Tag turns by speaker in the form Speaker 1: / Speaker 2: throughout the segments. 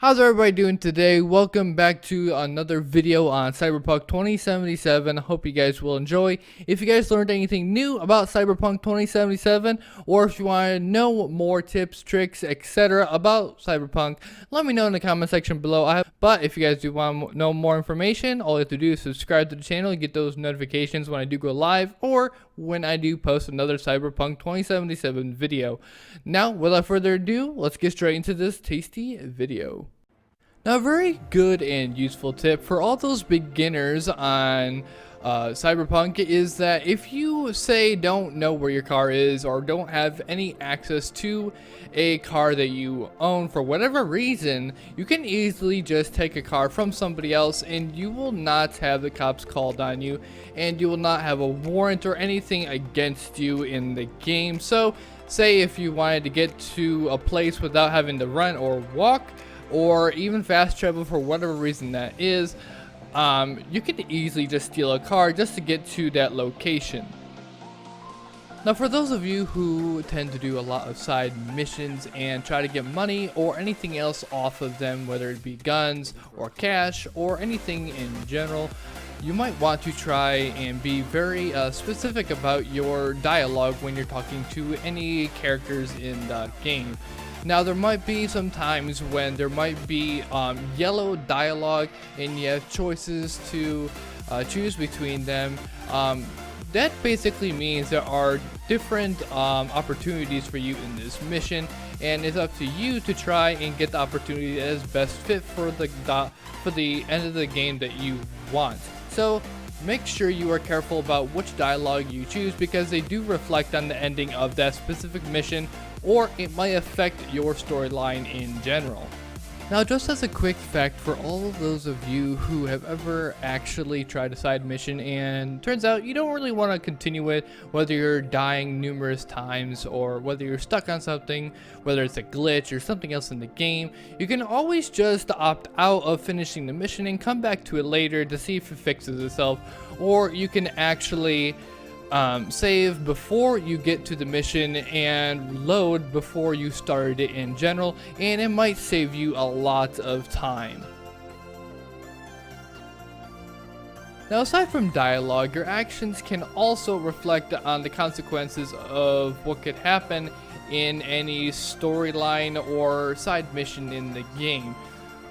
Speaker 1: How's everybody doing today? Welcome back to another video on Cyberpunk 2077. Hope you guys will enjoy. If you guys learned anything new about Cyberpunk 2077, or if you want to know more tips, tricks, etc. about Cyberpunk, let me know in the comment section below. But if you guys do want to know more information, all you have to do is subscribe to the channel and get those notifications when I do go live or when I do post another Cyberpunk 2077 video. Now, without further ado, let's get straight into this tasty video. Now, a very good and useful tip for all those beginners on Cyberpunk is that if you say don't know where your car is or don't have any access to a car that you own for whatever reason, you can easily just take a car from somebody else and you will not have the cops called on you, and you will not have a warrant or anything against you in the game. So say if you wanted to get to a place without having to run or walk, or even fast travel for whatever reason that is, you can easily just steal a car just to get to that location. Now, for those of you who tend to do a lot of side missions and try to get money or anything else off of them, whether it be guns or cash or anything in general, you might want to try and be very specific about your dialogue when you're talking to any characters in the game. Now, there might be some times when there might be yellow dialogue and you have choices to choose between them. That basically means there are different opportunities for you in this mission, and it's up to you to try and get the opportunity that is best fit for the end of the game that you want. So make sure you are careful about which dialogue you choose, because they do reflect on the ending of that specific mission, or it might affect your storyline in general. Now, just as a quick fact for all of those of you who have ever actually tried a side mission and turns out you don't really want to continue it, whether you're dying numerous times or whether you're stuck on something, whether it's a glitch or something else in the game, you can always just opt out of finishing the mission and come back to it later to see if it fixes itself, or you can actually save before you get to the mission and load before you started it in general, and it might save you a lot of time. Now, aside from dialogue, your actions can also reflect on the consequences of what could happen in any storyline or side mission in the game.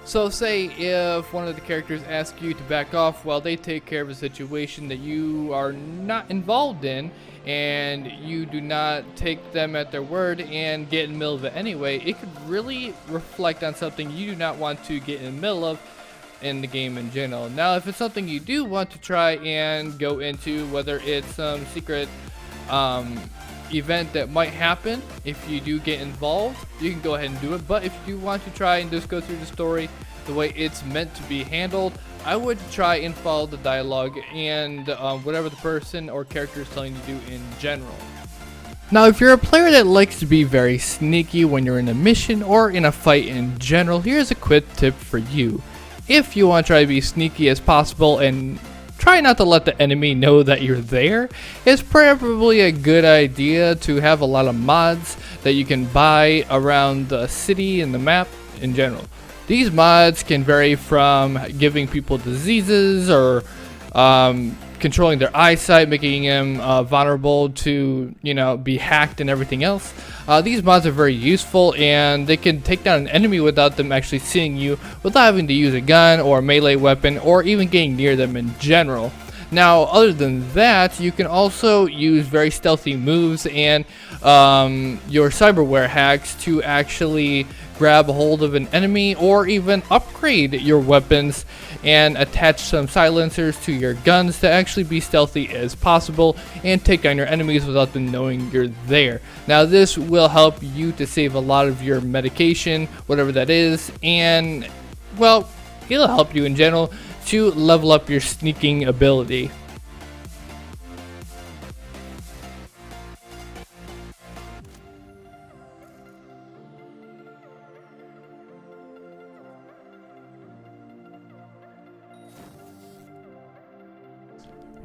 Speaker 1: So say if one of the characters asks you to back off while they take care of a situation that you are not involved in, and you do not take them at their word and get in the middle of it anyway, it could really reflect on something you do not want to get in the middle of in the game in general. Now, if it's something you do want to try and go into, whether it's some secret event that might happen if you do get involved, you can go ahead and do it. But if you want to try and just go through the story the way it's meant to be handled, I would try and follow the dialogue and whatever the person or character is telling you to do in general. Now, if you're a player that likes to be very sneaky when you're in a mission or in a fight in general, here's a quick tip for you. If you want to try to be sneaky as possible and try not to let the enemy know that you're there, it's probably a good idea to have a lot of mods that you can buy around the city and the map in general. These mods can vary from giving people diseases or controlling their eyesight, making them vulnerable to, be hacked and everything else. These mods are very useful, and they can take down an enemy without them actually seeing you, without having to use a gun or a melee weapon or even getting near them in general. Now, other than that, you can also use very stealthy moves and your cyberware hacks to actually grab a hold of an enemy, or even upgrade your weapons and attach some silencers to your guns to actually be stealthy as possible and take down your enemies without them knowing you're there. Now, this will help you to save a lot of your medication, whatever that is, and, well, it'll help you in general to level up your sneaking ability.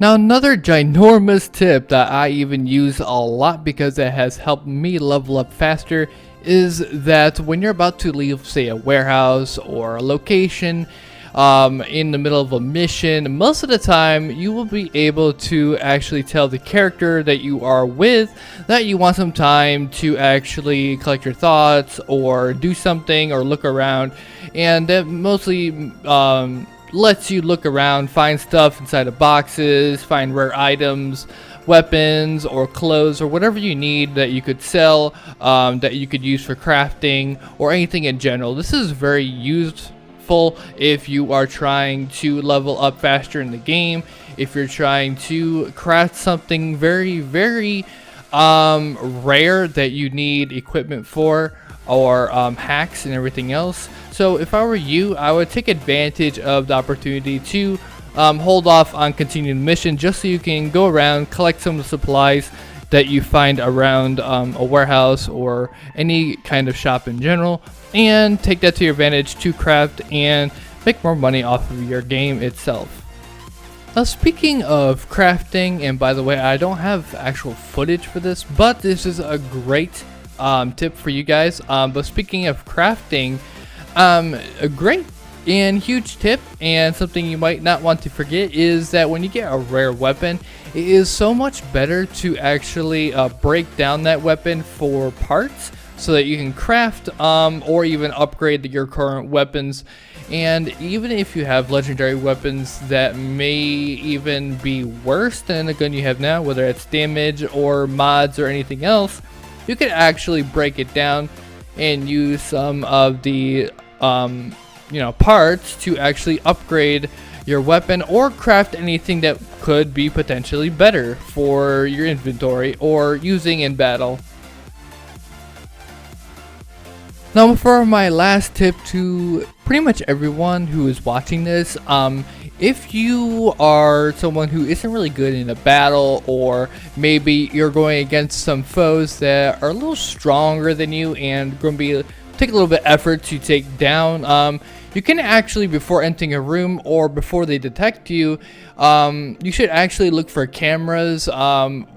Speaker 1: Now, another ginormous tip that I even use a lot because it has helped me level up faster is that when you're about to leave, say, a warehouse or a location, in the middle of a mission, most of the time you will be able to actually tell the character that you are with that you want some time to actually collect your thoughts or do something or look around, and that mostly lets you look around, find stuff inside of boxes, find rare items, weapons or clothes or whatever you need that you could sell, that you could use for crafting or anything in general. This is very useful if you are trying to level up faster in the game, if you're trying to craft something very rare that you need equipment for, or hacks and everything else. So if I were you, I would take advantage of the opportunity to hold off on continuing the mission, just so you can go around, collect some of the supplies that you find around a warehouse or any kind of shop in general, and take that to your advantage to craft and make more money off of your game itself. Now, speaking of crafting, and by the way, I don't have actual footage for this, but this is a great tip for you guys. But speaking of crafting, a great and huge tip, and something you might not want to forget, is that when you get a rare weapon, it is so much better to actually break down that weapon for parts so that you can craft or even upgrade your current weapons. And even if you have legendary weapons that may even be worse than the gun you have now, whether it's damage or mods or anything else, you can actually break it down and use some of the parts to actually upgrade your weapon or craft anything that could be potentially better for your inventory or using in battle. Now, for my last tip to pretty much everyone who is watching this, if you are someone who isn't really good in a battle, or maybe you're going against some foes that are a little stronger than you and going to take a little bit of effort to take down, you can actually, before entering a room or before they detect you, you should actually look for cameras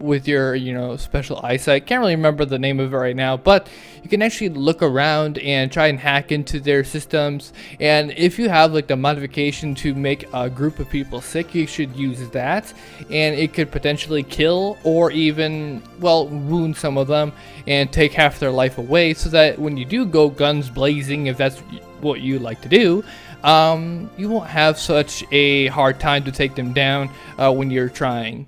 Speaker 1: with your special eyesight. Can't really remember the name of it right now, but you can actually look around and try and hack into their systems. And if you have like the modification to make a group of people sick, you should use that, and it could potentially kill or even, well, wound some of them and take half their life away, so that when you do go guns blazing, if that's what you like to do, you won't have such a hard time to take them down when you're trying.